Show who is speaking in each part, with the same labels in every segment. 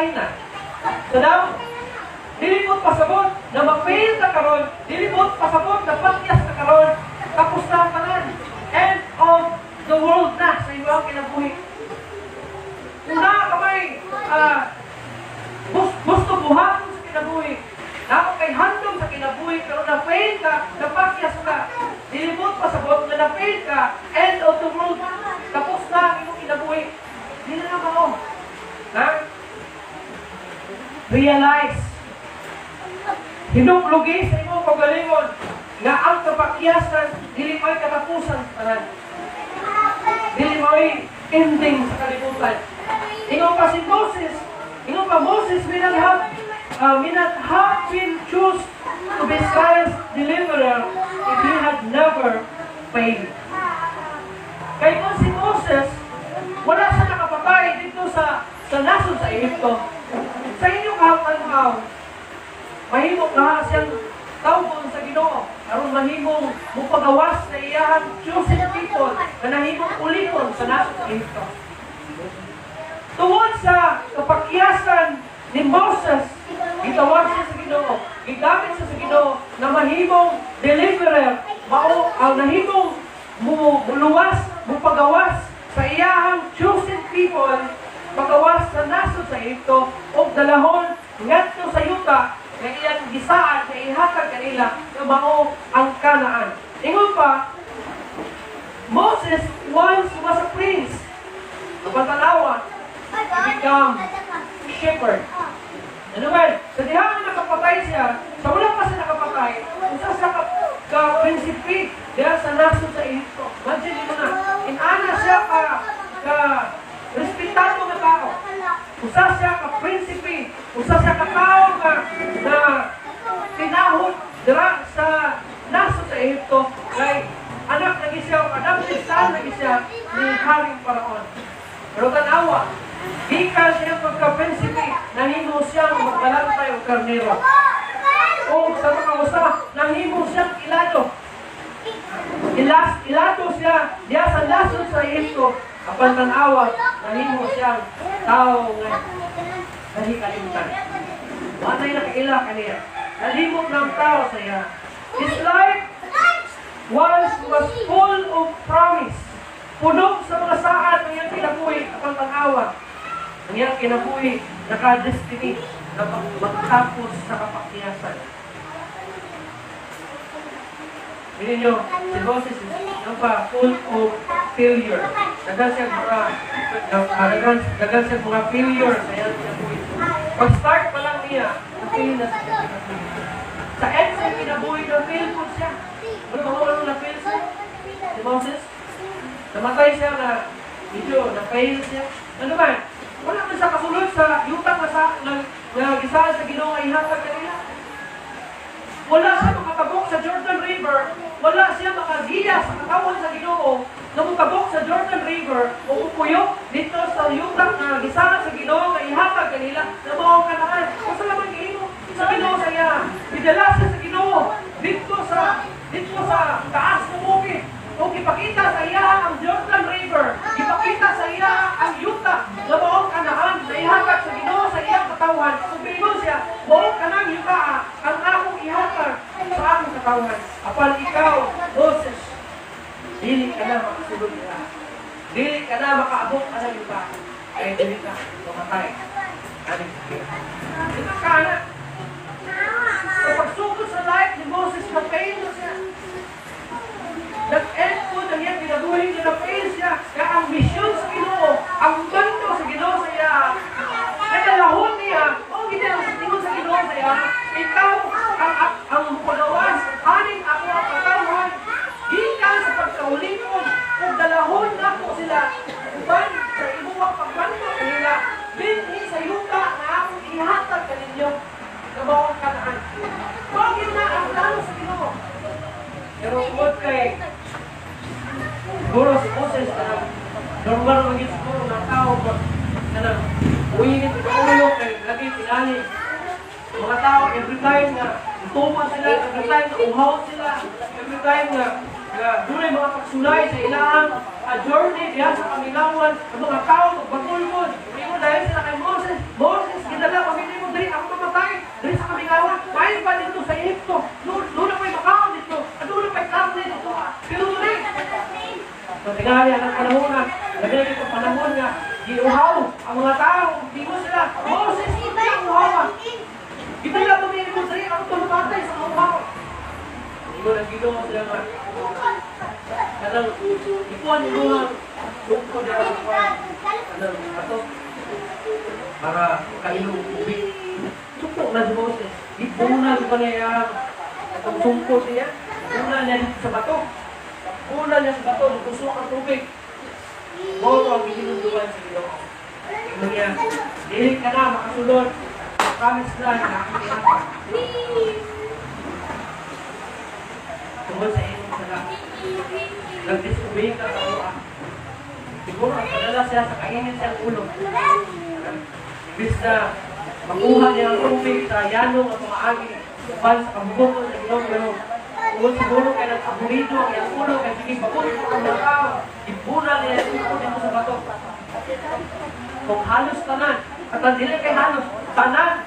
Speaker 1: Sinai. So now, dilipot pasabot na ma-fail ka karon, dilipot pasabot na patyas ka karon, tapos na ang tanan. End of the world na sa iyong kinabuhi. Una kamay, gusto buhaton sa kinabuhi. Nako kay handom sa kinabuhi, pero na-fail ka, napakyas ka, dilipot pasabot na na-fail ka, end of the world, tapos na ang iyong kinabuhi. Hindi na naman ako. Ha? Realize. Hinuklugi sa imong kagalingon nga ang kapakyasan dili may katapusan sa tanan. Dili may ending sa kalibutan. Ingon pa si Moses, may not have been choose to be Israel's deliverer if he had never failed. Kaya kung si Moses, wala siya nakapatay dito sa nasod sa Egypto. Sa inyong kahapon-haw, mahimong nga siyang tawgon sa Ginoo, aron mahimong mupagawas sa iyang chosen people na nahimong ulipon sa nasod sa Egypto. Tungod sa kapakyasan ni Moses, gitawag siya sa Ginoo, gigamit siya sa Ginoo na mahimong deliverer, ang nahimong muluwas, mupagawas sa iyang chosen people, pagawas sa nasod sa Egypto, o dalahon ngadto sa yuta nga iyang gisaan na ihatag kanila na mao ang Kanaan. Ingon pa, Moses once was a prince. Kapatalawa, he become shepherd. Ano ba? Sa dihang nakapatay siya, sa wala pa siya nakapatay, usa siya ka-prinsipi diyan sa nasod sa Egypto. Imagine mo na, inana siya respetado nga tao. Usa siya ka-prinsipi, usa siya ka-tao na tinahod dira sa nasod sa Egypto, kay anak lagi siya, adopted son lagi siya ni Haring Paraon. Pero tanawa, gikan siya pagka-prinsipi, nahimo siyang magbalantay o karnero. O sa mga usa, nahimo siyang ilado. Ilado siya diya sa nasod sa Egypto. Apan tanawa, nahimo siyang tao nga nahikalimutan. Anay nakaila kaniya. Nalimot ng tao sa iya. His life was full of promise. Puno sa mga saad ng iyang kinabuhi, apan tanawa. Ang iyang kinabuhi, naka-destiny na magtapos sa kapakyasan. Hindi nyo, si Moses is full of failure. Dagan siya mga failure sa iyang kinabuhi. Pag-start pa lang niya, na-fail na siya. Sa end sa kinabuhi, na-fail po siya. Ano na-fail siya? Si Moses? Namatay siya na medyo na-fail siya. Ano ba? Wala man siya kasulod sa yutang na gisaan sa Ginoo ay ihatag kanila. Wala siya makatabok sa Jordan River. Wala siya makagiya sa katawan sa Ginoo na mutabok sa Jordan River o upuyok dito sa yutang na gisaan sa Ginoo ay ihatag kanila na mao Kanaan. Kung sa lamang Ginoo sa Ginoo sa iya, bidala siya sa Ginoo dito sa taas ng bukid. O ipakita sa iya ang Jordan River, ipakita sa iya ang yuta na maong Kanaan na ihatag sa Ginoo sa iyang katawan. Kung pingon siya, maong kanang yuta ang akong ihatag sa akong katawan. Apan ikaw, Moses, dili ka na makasulod nila. Dili ka na makaabot ka ng yuta. Ay dili ka mamatay. Ano? Ito ka na. Sa pagsugod sa life ni Moses, na-fail na siya. Nag-end po ng iyang kinabuhi na na-fail siya. Kaya ang misyon sa Ginoo, ang bando sa Ginoo sa iya, nagalahon niya, hindi ang tingin sa Ginoo sa iya, ikaw ang pagawas, aning ako ang katawan, gikan sa pagkaulipon, kung dalahon na po sila, uban sa ibuwang pagbando kanila, binhi sa yuta na akong ihatag kaninyo, na bawang Kanaan. Bakit na ang plano sa Ginoo? Pero umod kay siguro si Moses normal maging siguro ng tao na uwingin sa ulo kay lagi pinali mga tao every time na tuman sila, every time na uhaw sila, every time na doon mga pagsulay sa ilang journey diyan sa Kamilawan, ang mga tao magbagulgod. Dahil sila kay Moses Giuhaw ang mga tao. Di mo sila. Moses, hindi ang uhawa. Di ba nila pumili mo sa rin ang tulumatay sa uhaw? Hindi mo nagigong sila nga. Kanang, ikuan mo nga. Lungkod na ang uhaw. Kanang, ato. Para kailong ubig. Sukok na si Moses. Di bunal pa niya ang sungko siya. Bunal niya dito sa bato. Bunal niya sa bato. Tusok ang tubig. Boto ang ginunduan sa Ginoo. Ito niya. Dili ka na makasulod. Promise na nakakita ka. Tungkol sa inyo sa lahat. Nag-disobey ka sa uwa. Siguro ang padala siya sa kainit siyang ulo. Ibig na makuha niya ang tubig sa yanong at maagi. Upal sa kabubuto sa Ginoo. Pero kung siguro kaya nag-aburido ang iyang ulo kaya sige pabuto ang mga tao. Ibunan niya yung ulo dito sa bato. Kung halos tanan. At ang dili kay halos tanan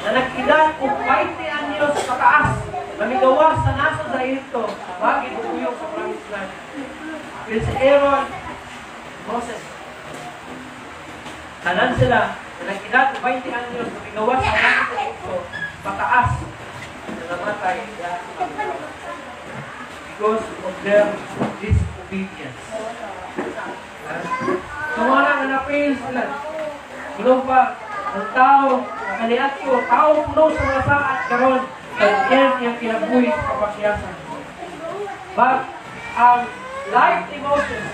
Speaker 1: na nag-edad kung 20 anyos pataas na migawas sa nasa sa Egypto. Bagay bubuyog sa promised land. Pero si Aaron, Moses, tanan sila na nag-edad kung 20 anyos na migawas sa nasa sa Egypto. Pataas na namatay because of their disobedience. So mga na na-fail sila. Sulong pa, ang tao, nakaliat ko, tao puno sa mga saat karon kaya yan yung kinabuhi sa kapakyasan. But ang life ni Moses,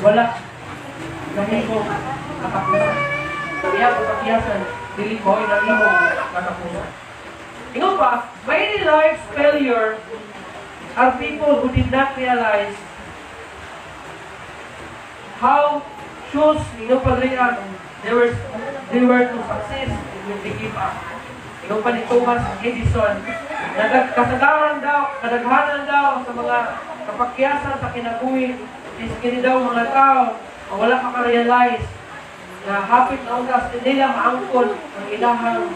Speaker 1: wala nahimong katapusan. Kaya kapakyasan, dili ko ay nahimong katapusan. Tingnan pa, many life's failure are people who did not realize how shoes ino pagriyan they were to success when they give up. Ino pa ni Thomas Edison, kasagaran daw, kadaghanan daw sa mga kapakyasan sa kinabuhi, is kini daw mga tao ang wala makarealize na hapit na undas nila maangkon ang ilahang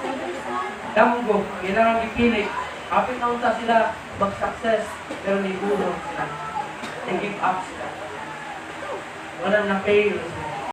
Speaker 1: damgo, ang ilahang ipilit. Hapit na undas sila mag-success pero nibulong sila. They give up sila. Walang na-fail sila.